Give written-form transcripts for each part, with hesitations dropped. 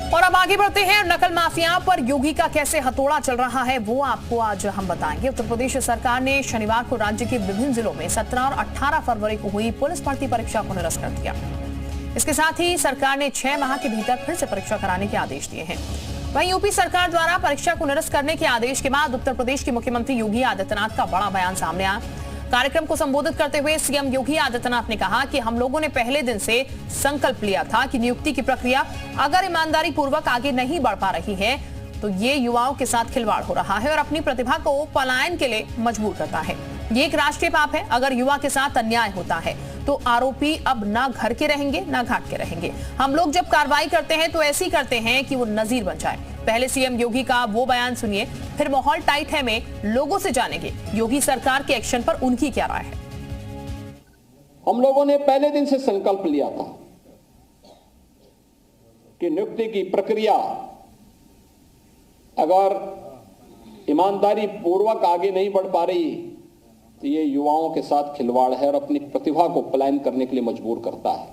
और अब आगे बढ़ते हैं। नकल माफिया पर योगी का कैसे हथौड़ा चल रहा है वो आपको आज हम बताएंगे। उत्तर प्रदेश सरकार ने शनिवार को राज्य के विभिन्न जिलों में 17 और 18 फरवरी को हुई पुलिस भर्ती परीक्षा को निरस्त कर दिया। इसके साथ ही सरकार ने 6 माह के भीतर फिर से परीक्षा कराने के आदेश दिए हैं। वहीं यूपी सरकार द्वारा परीक्षा को निरस्त करने के आदेश के बाद उत्तर प्रदेश के मुख्यमंत्री योगी आदित्यनाथ का बड़ा बयान सामने आया। कार्यक्रम को संबोधित करते हुए सीएम योगी आदित्यनाथ ने कहा कि हम लोगों ने पहले दिन से संकल्प लिया था कि नियुक्ति की प्रक्रिया अगर ईमानदारी पूर्वक आगे नहीं बढ़ पा रही है तो ये युवाओं के साथ खिलवाड़ हो रहा है और अपनी प्रतिभा को पलायन के लिए मजबूर करता है। ये एक राष्ट्रीय पाप है। अगर युवा के साथ अन्याय होता है तो आरोपी अब ना घर के रहेंगे ना घाट के रहेंगे। हम लोग जब कार्रवाई करते हैं तो ऐसी करते हैं कि वो नजीर बन जाए। पहले सीएम योगी का वो बयान सुनिए, फिर माहौल टाइट है में लोगों से जानेंगे योगी सरकार के एक्शन पर उनकी क्या राय है। हम लोगों ने पहले दिन से संकल्प लिया था कि नियुक्ति की प्रक्रिया अगर ईमानदारी पूर्वक आगे नहीं बढ़ पा रही तो ये युवाओं के साथ खिलवाड़ है और अपनी प्रतिभा को पलायन करने के लिए मजबूर करता है।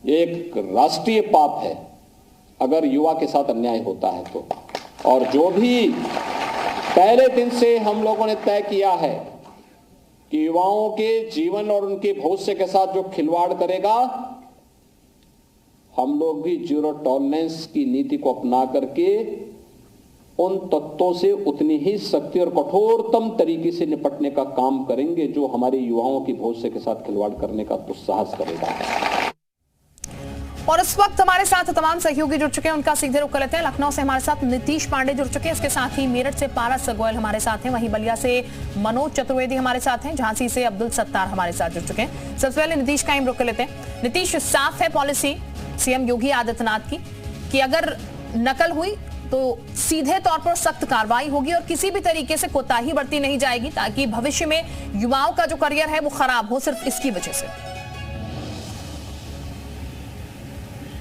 ये एक राष्ट्रीय पाप है अगर युवा के साथ अन्याय होता है तो। और जो भी पहले दिन से हम लोगों ने तय किया है कि युवाओं के जीवन और उनके भविष्य के साथ जो खिलवाड़ करेगा, हम लोग भी जीरो टॉलरेंस की नीति को अपना करके उन तत्वों से उतनी ही सख्ती और कठोरतम तरीके से निपटने का काम करेंगे जो हमारे युवाओं की भविष्य के साथ खिलवाड़ करने का दुस्साहस करेगा। और इस वक्त हमारे साथ तमाम सहयोगी जुड़ चुके हैं, उनका सीधे रुख कर लेते हैं। लखनऊ से हमारे साथ नीतीश पांडे जुड़ चुके हैं, इसके साथ ही मेरठ से पारस गोयल हमारे साथ हैं, वहीं बलिया से मनोज चतुर्वेदी हमारे साथ हैं, झांसी से अब्दुल सत्तार हमारे साथ जुड़ चुके हैं। सबसे पहले नीतीश का रुख कर लेते हैं। नीतीश, साफ है पॉलिसी सीएम योगी आदित्यनाथ की कि अगर नकल हुई तो सीधे तौर पर सख्त कार्रवाई होगी और किसी भी तरीके से कोताही बरती नहीं जाएगी ताकि भविष्य में युवाओं का जो करियर है वो खराब हो सिर्फ इसकी वजह से।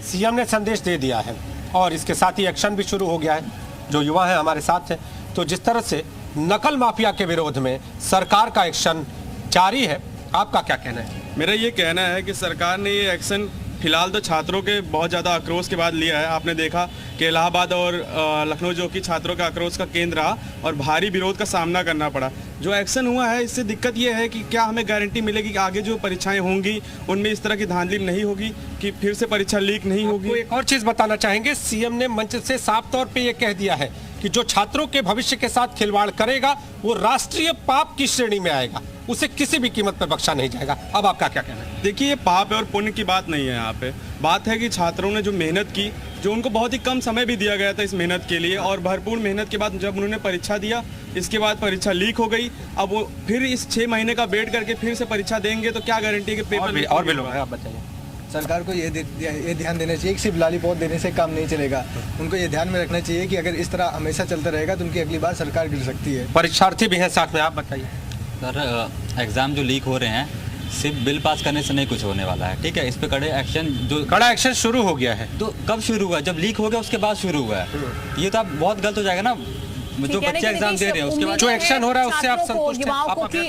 सीएम ने संदेश दे दिया है और इसके साथ ही एक्शन भी शुरू हो गया है। जो युवा है हमारे साथ हैं, तो जिस तरह से नकल माफिया के विरोध में सरकार का एक्शन जारी है, आपका क्या कहना है? मेरा ये कहना है कि सरकार ने ये एक्शन फिलहाल तो छात्रों के बहुत ज़्यादा आक्रोश के बाद लिया है। आपने देखा कि इलाहाबाद और लखनऊ जो कि छात्रों का आक्रोश का केंद्र रहा और भारी विरोध का सामना करना पड़ा। जो एक्शन हुआ है इससे दिक्कत ये है कि क्या हमें गारंटी मिलेगी कि आगे जो परीक्षाएं होंगी उनमें इस तरह की धांधली नहीं होगी, कि फिर से परीक्षा लीक नहीं होगी। एक और चीज़ बताना चाहेंगे, सीएम ने मंच से साफ तौर पर यह कह दिया है कि जो छात्रों के भविष्य के साथ खिलवाड़ करेगा वो राष्ट्रीय पाप की श्रेणी में आएगा, उसे किसी भी कीमत पर बख्शा नहीं जाएगा। अब आपका क्या कहना है? देखिए, ये पाप और पुण्य की बात नहीं है। यहाँ पे बात है कि छात्रों ने जो मेहनत की, जो उनको बहुत ही कम समय भी दिया गया था इस मेहनत के लिए, और भरपूर मेहनत के बाद जब उन्होंने परीक्षा दिया, इसके बाद परीक्षा लीक हो गई। अब वो फिर इस 6 महीने का वेट करके फिर से परीक्षा देंगे तो क्या गारंटी है कि पेपर और भी लोग हैं। आप बताइए। सरकार को ये ध्यान देना चाहिए कि सिर्फ लॉलीपॉप देने से काम नहीं चलेगा। उनको ये ध्यान में रखना चाहिए कि अगर इस तरह हमेशा चलता रहेगा तो उनकी अगली बार सरकार गिर सकती है। परीक्षार्थी भी हैं साथ में, आप बताइए। सर, एग्ज़ाम जो लीक हो रहे हैं सिर्फ बिल पास करने से नहीं कुछ होने वाला है, ठीक है? इस पे कड़ा एक्शन शुरू हो गया है। तो कब शुरू हुआ? जब लीक हो गया उसके बाद शुरू हुआ है। ये तो अब बहुत गलत हो जाएगा ना, जो बच्चे एग्जाम दे रहे हैं उसके बाद जो एक्शन हो रहा है उससे आप संतुष्ट हैं? युवाओं को कि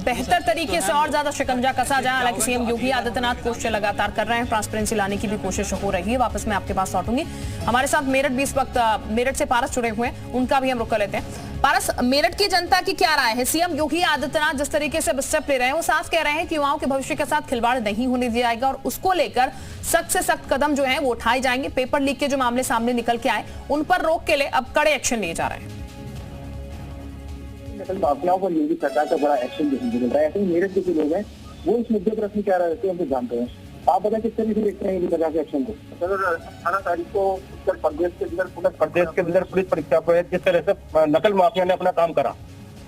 बेहतर तरीके से और ज्यादा शिकंजा कसा जाए। हालांकि सीएम योगी आदित्यनाथ कोशिश लगातार कर रहे हैं, ट्रांसपेरेंसी लाने की भी कोशिश हो रही है। वापस मैं आपके पास लौटूंगी। हमारे साथ मेरठ भी इस वक्त मेरठ से पारस जुड़े हुए हैं, उनका भी हम रुख कर लेते हैं। पारस, मेरठ की जनता की क्या राय है? सीएम योगी आदित्यनाथ जिस तरीके से स्टेप ले रहे हैं वो साफ कह रहे हैं कि युवाओं के भविष्य के साथ खिलवाड़ नहीं होने दिया जाएगा और उसको लेकर सख्त से सख्त कदम जो है वो उठाए जाएंगे। पेपर लीक के जो मामले सामने निकल के आए उन पर रोक के लिए अब कड़े एक्शन लिए जा रहे हैं। नकल माफियाओं पर योगी सरकार का बड़ा एक्शन देखने को मिल रहा है। ऐसे ही मेरठ के जो लोग हैं वो इस मुद्दे पर अपनी क्या राय रखते हैं हम तो जानते हैं। आप बताएं किस तरीके से देखते हैं योगी सरकार के एक्शन को? सर, 18 तारीख को उत्तर प्रदेश के अंदर पुलिस परीक्षा को जिस तरह से नकल माफिया ने अपना काम करा,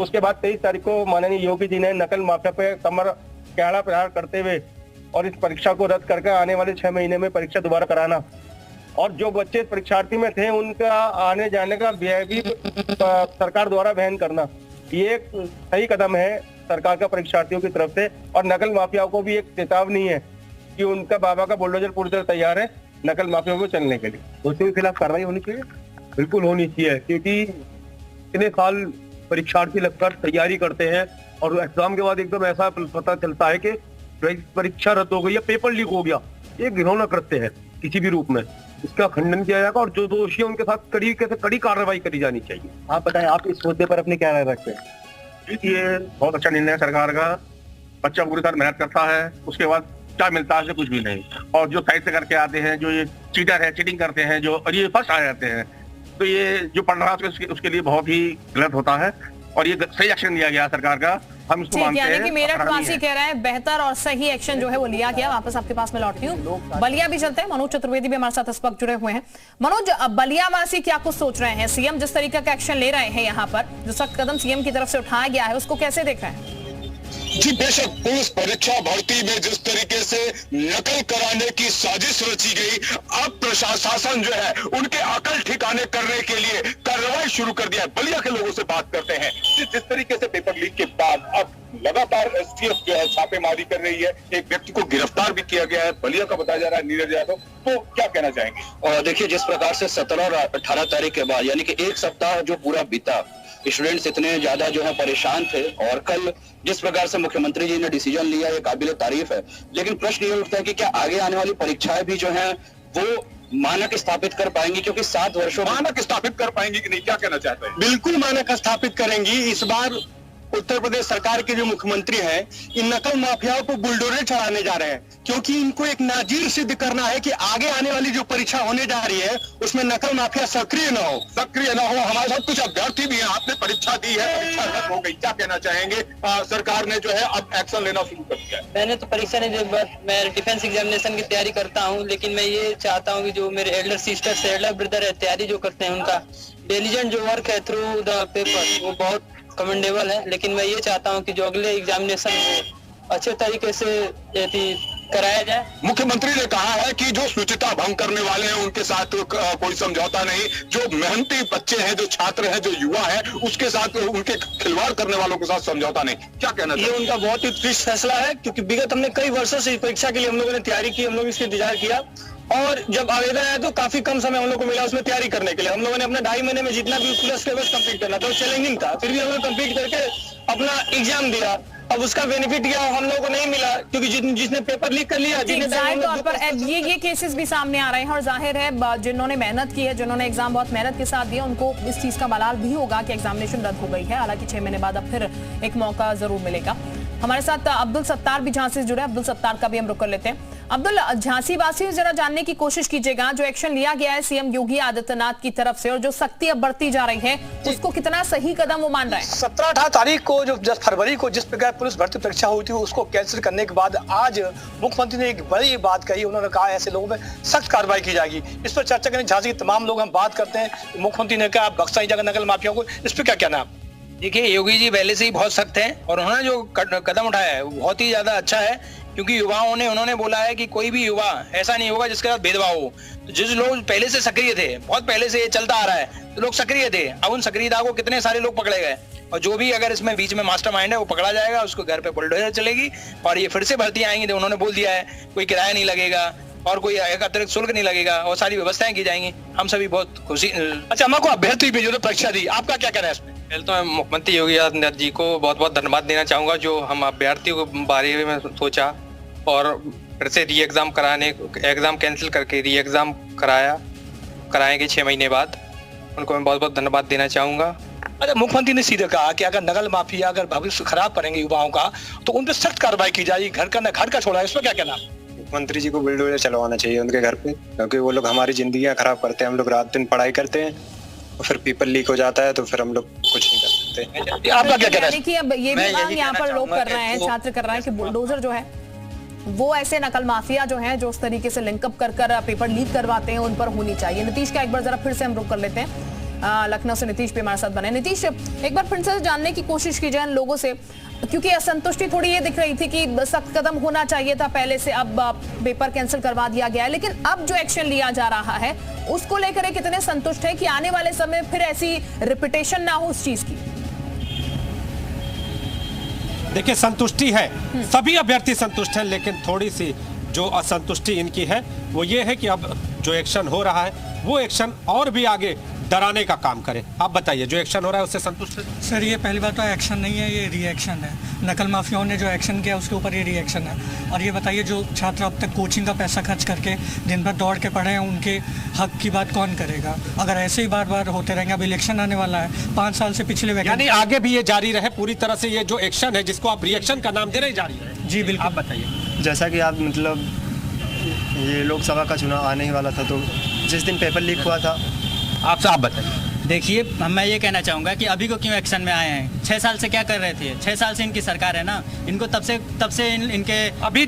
उसके बाद 23 तारीख को माननीय योगी जी ने नकल माफिया पे कमर कैड़ा प्रहार करते हुए और इस परीक्षा को रद्द करके आने वाले 6 महीने में परीक्षा दोबारा कराना और जो बच्चे परीक्षार्थी में थे उनका आने जाने का व्यय भी सरकार द्वारा वहन करना, ये एक सही कदम है सरकार का परीक्षार्थियों की तरफ से। और नकल माफियाओं को भी एक चेतावनी है कि उनका बाबा का बुलडोजर पूरी तरह तैयार है नकल माफियाओं को चलने के लिए। दोषियों के खिलाफ कार्रवाई होनी चाहिए, बिल्कुल होनी चाहिए, क्योंकि इतने साल परीक्षार्थी लगकर तैयारी करते हैं और एग्जाम के बाद एकदम ऐसा पता चलता है कि परीक्षा रद्द हो गई या पेपर लीक हो गया। ये घिनौना कृत्य है। किसी भी रूप में, इसका खंडन किया जाएगा और जो दोषी है उनके साथ कड़ी कार्रवाई करी जानी चाहिए। आप बताएं, आप इस मुद्दे पर अपनी क्या राय रखते हैं? ये बहुत अच्छा निर्णय है सरकार का। बच्चा पूरी तरह मेहनत करता है, उसके बाद क्या मिलता है कुछ भी नहीं। और जो साइड से करके आते हैं, जो ये चीटर है, चीटिंग करते हैं, जो और ये फर्स्ट आ जाते हैं, तो ये जो पढ़ रहा है उसके लिए बहुत ही गलत होता है और ये सही एक्शन लिया गया सरकार का, हम इसको मानते हैं। यानी कि मेरठ वासी कह रहे हैं बेहतर और सही एक्शन जो है वो लिया गया। वापस आपके पास में लौटती हूँ, बलिया भी चलते हैं। मनोज चतुर्वेदी भी हमारे साथ इस वक्त जुड़े हुए हैं। मनोज, बलिया वासी क्या कुछ सोच रहे हैं? सीएम जिस तरीके का एक्शन ले रहे हैं यहाँ पर, जो सख्त कदम सीएम की तरफ से उठाया गया है, उसको कैसे देख रहे हैं? जी बेशक, पुलिस परीक्षा भर्ती में जिस तरीके से नकल कराने की साजिश रची गई, अब प्रशासन जो है उनके अकल ठिकाने करने के लिए कार्रवाई शुरू कर दिया है। बलिया के लोगों से बात करते हैं। जिस तरीके से पेपर लीक के बाद अब लगातार एसटीएफ जो है छापेमारी कर रही है, एक व्यक्ति को गिरफ्तार भी किया गया है, बलिया का बताया जा रहा है नीरज यादव, तो क्या कहना चाहेंगे? और देखिए, जिस प्रकार से 17 और 18 तारीख के बाद यानी कि एक सप्ताह जो पूरा बीता, स्टूडेंट्स इतने ज्यादा जो है परेशान थे और कल जिस प्रकार से मुख्यमंत्री जी ने डिसीजन लिया, ये काबिल तारीफ है। लेकिन प्रश्न ये उठता है कि क्या आगे आने वाली परीक्षाएं भी जो है वो मानक स्थापित कर पाएंगी? क्योंकि 7 वर्षों मानक स्थापित कर पाएंगी कि नहीं, क्या कहना चाहते हैं? बिल्कुल मानक स्थापित करेंगी। इस बार उत्तर प्रदेश सरकार के जो मुख्यमंत्री हैं, इन नकल माफियाओं को बुलडोजर चढ़ाने जा रहे हैं, क्योंकि इनको एक नाजीर सिद्ध करना है कि आगे आने वाली जो परीक्षा होने जा रही है उसमें नकल माफिया सक्रिय न हो। हमारे साथ कुछ अभ्यर्थी भी हैं, आपने परीक्षा दी है, परीक्षा रद्द हो गई, क्या कहना चाहेंगे? सरकार ने जो है अब एक्शन लेना शुरू कर दिया है। मैंने तो परीक्षा नहीं दी, बट मैं डिफेंस एग्जामिनेशन की तैयारी करता हूँ, लेकिन मैं ये चाहता हूँ कि जो मेरे एल्डर सिस्टर्स है, एल्डर ब्रदर है, तैयारी जो करते हैं, उनका डिलीजेंट जो वर्क है थ्रू द पेपर, वो बहुत कमेंडेबल है। लेकिन मैं ये चाहता हूं कि जो अगले एग्जामिनेशन को अच्छे तरीके से कराया जाए। मुख्यमंत्री ने कहा है कि जो शुचिता भंग करने वाले हैं उनके साथ कोई समझौता नहीं, जो मेहनती बच्चे हैं, जो छात्र हैं, जो युवा हैं, उसके साथ उनके खिलवाड़ करने वालों के साथ समझौता नहीं। क्या कहना ये उनका बहुत ही ट्विस्ट फैसला है, क्योंकि विगत हमने कई वर्षों से इस परीक्षा के लिए हम लोगों ने तैयारी की, हम लोग इसका इंतजार किया और जब आवेदन आया तो काफी कम समय हम लोग को मिला उसमें तैयारी करने के लिए। हम लोगों ने अपना 2.5 महीने में जितना भी प्लस सिलेबस कंप्लीट करना था, वो चैलेंजिंग था, फिर भी हम लोग कंप्लीट करके अपना एग्जाम दिया। अब उसका बेनिफिट क्या हम लोगों को नहीं मिला, क्योंकि जिसने पेपर लीक कर लिया, जाहिर तौर पर ये केसेस भी सामने आ रहे हैं और जाहिर है जिन्होंने मेहनत की है, जिन्होंने एग्जाम बहुत मेहनत के साथ दिया, उनको इस चीज का मलाल भी होगा कि एग्जामिनेशन रद्द हो गई है। हालांकि 6 महीने बाद अब फिर एक मौका जरूर मिलेगा। हमारे साथ अब्दुल सत्तार भी झांसी से जुड़े, अब्दुल सत्तार का भी हम रुक कर लेते हैं। अब्दुल, झांसी वासी जरा जानने की कोशिश कीजिएगा, जो एक्शन लिया गया है सीएम योगी आदित्यनाथ की तरफ से और जो सख्ती अब बढ़ती जा रही है, उसको कितना सही कदम वो मान रहे हैं? 17-18 तारीख को जो 10 फरवरी को जिस प्रकार पुलिस भर्ती परीक्षा हुई थी, उसको कैंसिल करने के बाद आज मुख्यमंत्री ने एक बड़ी बात कही। उन्होंने कहा ऐसे लोगों पर सख्त कार्रवाई की जाएगी। इस पर चर्चा करें, झांसी के तमाम लोग हम बात करते हैं। मुख्यमंत्री ने कहा बख्शा नहीं जाएगा नकल माफियाओं को, इस पर क्या कहना है? देखिए, योगी जी पहले से ही बहुत सख्त हैं और उन्होंने जो कदम उठाया है वो बहुत ही ज्यादा अच्छा है, क्योंकि युवाओं ने उन्होंने बोला है कि कोई भी युवा ऐसा नहीं होगा जिसके साथ भेदभाव हो। तो जिस लोग पहले से सक्रिय थे, बहुत पहले से ये चलता आ रहा है, तो लोग सक्रिय थे, अब उन सक्रियता को कितने सारे लोग पकड़े गए और जो भी अगर इसमें बीच में मास्टरमाइंड है वो पकड़ा जाएगा, उसको घर पे बुलडोजर चलेगी और ये फिर से भर्ती आएंगी। तो उन्होंने बोल दिया है कोई किराया नहीं लगेगा और कोई अतिरिक्त शुल्क नहीं लगेगा और सारी व्यवस्थाएं की जाएंगी। हम सभी बहुत खुशी। अच्छा, हमको अभ्यर्थी भी जो परीक्षा दी, आपका क्या कहना है इसमें? पहले तो मैं मुख्यमंत्री योगी आदित्यनाथ जी को बहुत बहुत धन्यवाद देना चाहूँगा, जो हम अभ्यर्थियों के बारे में सोचा और फिर से री एग्ज़ाम एग्ज़ाम कैंसिल करके री एग्ज़ाम कराएंगे 6 महीने बाद। उनको मैं बहुत बहुत धन्यवाद देना चाहूँगा। अच्छा, मुख्यमंत्री ने सीधे कहा कि अगर नकल माफिया अगर भविष्य खराब करेंगे युवाओं का, तो उन पर सख्त कार्रवाई की जाएगी। घर का छोड़ा है, इस पर क्या कहना? मुख्यमंत्री जी को बुलडोजर चलवाना चाहिए उनके घर पे, क्योंकि वो लोग हमारी जिंदगियां खराब करते हैं। हम लोग रात दिन पढ़ाई करते हैं और फिर पेपर लीक हो जाता है, तो फिर हम लोग कुछ नहीं कर सकते। आपका क्या कहना है? कि अब ये भी मांग यहाँ पर लोग कर रहे हैं, छात्र कर रहे हैं कि बुलडोजर जो है वो ऐसे नकल माफिया जो है, जो उस तरीके से लिंकअप कर पेपर लीक करवाते हैं, उन पर होनी चाहिए। नीतीश का एक बार जरा फिर से हम रुक कर लेते हैं। लखनऊ से नीतीश भी हमारे साथ बने। नीतीश, एक बार फिर से जानने की कोशिश की जाए लोगों से, क्योंकि असंतुष्टि थोड़ी ये दिख रही थी कि सख्त कदम होना चाहिए था पहले से, अब पेपर कैंसिल करवा दिया गया है, लेकिन अब जो एक्शन लिया जा रहा है उसको लेकर कितने संतुष्ट है कि आने वाले समय फिर ऐसी रिपीटेशन ना हो उस चीज की? देखिए, संतुष्टि है, सभी अभ्यर्थी संतुष्ट हैं, लेकिन थोड़ी सी जो असंतुष्टि इनकी है वो ये है कि अब जो एक्शन हो रहा है वो एक्शन और भी आगे डराने का काम करे। आप बताइए, जो एक्शन हो रहा है उससे संतुष्ट है? सर ये पहली बात तो एक्शन नहीं है, ये रिएक्शन है। नकल माफियाओं ने जो एक्शन किया उसके ऊपर ये रिएक्शन है। और ये बताइए, जो छात्र अब तक कोचिंग का पैसा खर्च करके दिन भर दौड़ के पढ़े हैं, उनके हक की बात कौन करेगा? अगर ऐसे ही बार बार होते रहेंगे, अब इलेक्शन आने वाला है, 5 साल से पिछले यानी आगे भी ये जारी रहे पूरी तरह से, ये जो एक्शन है जिसको आप रिएक्शन का नाम दे रहे हैं जारी रहे? जी बिल्कुल। आप बताइए। जैसा कि आप मतलब ये लोकसभा का चुनाव आने ही वाला था, तो जिस दिन पेपर लीक हुआ था, आप बताइए। देखिए, मैं ये कहना चाहूँगा कि अभी को क्यों एक्शन में आए हैं? 6 साल से क्या कर रहे थे? 6 साल से इनकी सरकार है ना, इनको तब से इनके अभी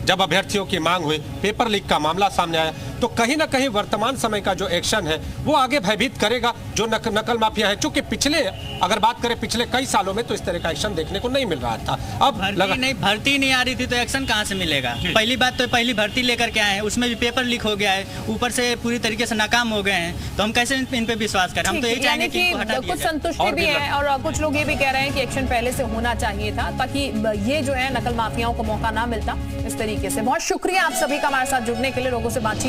जब अभ्यर्थियों की मांग हुई, पेपर लीक का मामला सामने आया, तो कहीं ना कहीं वर्तमान समय का जो एक्शन है वो आगे भयभीत करेगा जो नकल माफिया है। चूंकि पिछले अगर बात करें पिछले कई सालों में तो इस तरह का एक्शन देखने को नहीं मिल रहा था। अब भर्ती नहीं आ रही थी तो एक्शन कहाँ से मिलेगा? पहली बात तो पहली भर्ती लेकर के आए हैं, उसमें भी पेपर लीक हो गया है, ऊपर से पूरी तरीके से नाकाम हो गए हैं, तो हम कैसे इन पे विश्वास करें? हम तो यही चाहेंगे कि कुछ संतुष्टि भी है और कुछ लोग ये भी कह रहे हैं कि एक्शन पहले से होना चाहिए था ताकि ये जो है नकल माफियाओं को मौका ना मिलता इस तरीके से। बहुत शुक्रिया आप सभी का हमारे साथ जुड़ने के लिए, लोगों से बातचीत